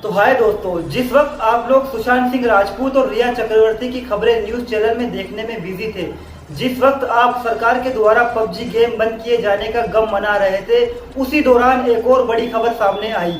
तो हाय दोस्तों, जिस वक्त आप लोग सुशांत सिंह राजपूत और रिया चक्रवर्ती की खबरें न्यूज चैनल में देखने में बिजी थे, जिस वक्त आप सरकार के द्वारा पबजी गेम बंद किए जाने का गम मना रहे थे, उसी दौरान एक और बड़ी खबर सामने आई।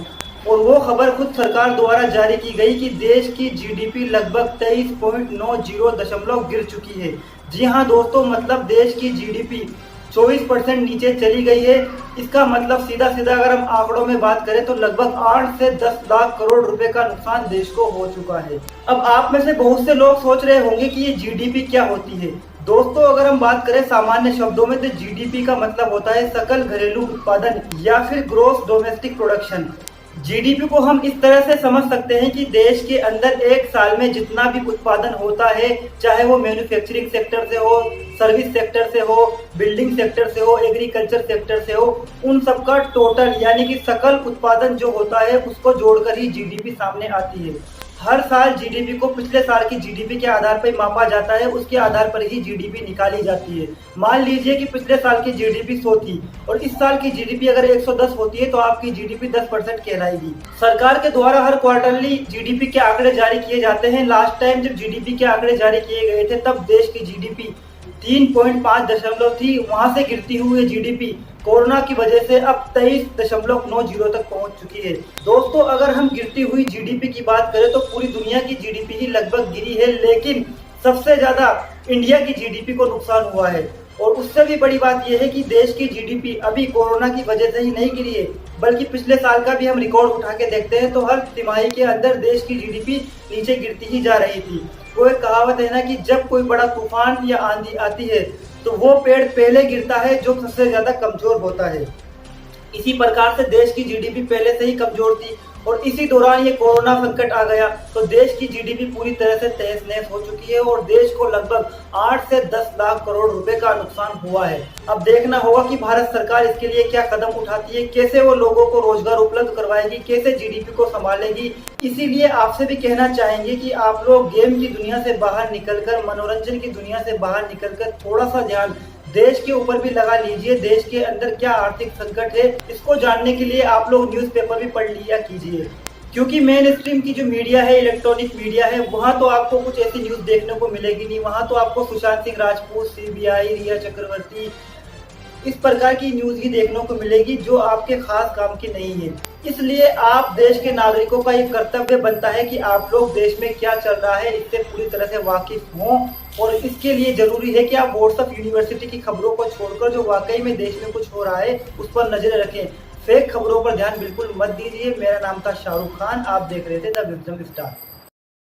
और वो खबर खुद सरकार द्वारा जारी की गई कि देश की जीडीपी लगभग 23.90 दशमलव गिर चुकी है। जी हाँ दोस्तों, मतलब देश की जीडीपी 24% नीचे चली गई है। इसका मतलब सीधा सीधा अगर हम आंकड़ों में बात करें तो लगभग 8 से 10 लाख करोड़ रुपए का नुकसान देश को हो चुका है। अब आप में से बहुत से लोग सोच रहे होंगे कि ये जीडीपी क्या होती है। दोस्तों, अगर हम बात करें सामान्य शब्दों में तो जीडीपी का मतलब होता है सकल घरेलू उत्पादन या फिर ग्रोस डोमेस्टिक प्रोडक्शन। जीडीपी को हम इस तरह से समझ सकते हैं कि देश के अंदर एक साल में जितना भी उत्पादन होता है, चाहे वो मैन्युफैक्चरिंग सेक्टर से हो, सर्विस सेक्टर से हो, बिल्डिंग सेक्टर से हो, एग्रीकल्चर सेक्टर से हो, उन सबका टोटल यानी कि सकल उत्पादन जो होता है उसको जोड़कर ही जीडीपी सामने आती है। हर साल जीडीपी को पिछले साल की जीडीपी के आधार पर मापा जाता है, उसके आधार पर ही जीडीपी निकाली जाती है। मान लीजिए कि पिछले साल की जीडीपी 100 थी और इस साल की जीडीपी अगर 110 होती है तो आपकी जीडीपी 10% कहलाएगी। सरकार के द्वारा हर क्वार्टरली जीडीपी के आंकड़े जारी किए जाते हैं। लास्ट टाइम जब जीडीपी के आंकड़े जारी किए गए थे तब देश की जीडीपी 3.5 दशमलव थी। वहां से गिरती हुई जीडीपी कोरोना की वजह से अब 23.90 तक पहुंच चुकी है। दोस्तों, अगर हम गिरती हुई जीडीपी की बात करें तो पूरी दुनिया की जीडीपी ही लगभग गिरी है, लेकिन सबसे ज्यादा इंडिया की जीडीपी को नुकसान हुआ है। और उससे भी बड़ी बात यह है कि देश की जीडीपी अभी कोरोना की वजह से ही नहीं गिरी है, बल्कि पिछले साल का भी हम रिकॉर्ड उठा के देखते हैं तो हर तिमाही के अंदर देश की जीडीपी नीचे गिरती ही जा रही थी। वो एक कहावत है ना कि जब कोई बड़ा तूफान या आंधी आती है तो वो पेड़ पहले गिरता है जो सबसे ज्यादा कमजोर होता है। इसी प्रकार से देश की जीडीपी पहले से ही कमजोर थी और इसी दौरान ये कोरोना संकट आ गया तो देश की जीडीपी पूरी तरह से तहस नहस हो चुकी है और देश को लगभग 8 से 10 लाख करोड़ रुपए का नुकसान हुआ है। अब देखना होगा कि भारत सरकार इसके लिए क्या कदम उठाती है, कैसे वो लोगों को रोजगार उपलब्ध करवाएगी, कैसे जीडीपी को संभालेगी। इसीलिए आपसे भी कहना चाहेंगे कि आप लोग गेम की दुनिया से बाहर निकलकर, मनोरंजन की दुनिया से बाहर निकलकर थोड़ा सा ध्यान देश के ऊपर भी लगा लीजिए। देश के अंदर क्या आर्थिक संकट है इसको जानने के लिए आप लोग न्यूज़पेपर भी पढ़ लिया कीजिए, क्योंकि मेन स्ट्रीम की जो मीडिया है, इलेक्ट्रॉनिक मीडिया है, वहां तो आपको कुछ ऐसी न्यूज देखने को मिलेगी नहीं। वहां तो आपको सुशांत सिंह राजपूत, सीबीआई, रिया चक्रवर्ती, इस प्रकार की न्यूज ही देखने को मिलेगी जो आपके खास काम की नहीं है। इसलिए आप देश के नागरिकों का ये कर्तव्य बनता है कि आप लोग देश में क्या चल रहा है इससे पूरी तरह से वाकिफ हों। और इसके लिए जरूरी है कि आप व्हाट्सएप यूनिवर्सिटी की खबरों को छोड़कर जो वाकई में देश में कुछ हो रहा है उस पर नजर रखें। फेक खबरों पर ध्यान बिल्कुल मत दीजिए। मेरा नाम था शाहरुख खान, आप देख रहे थे द विजडम स्टार।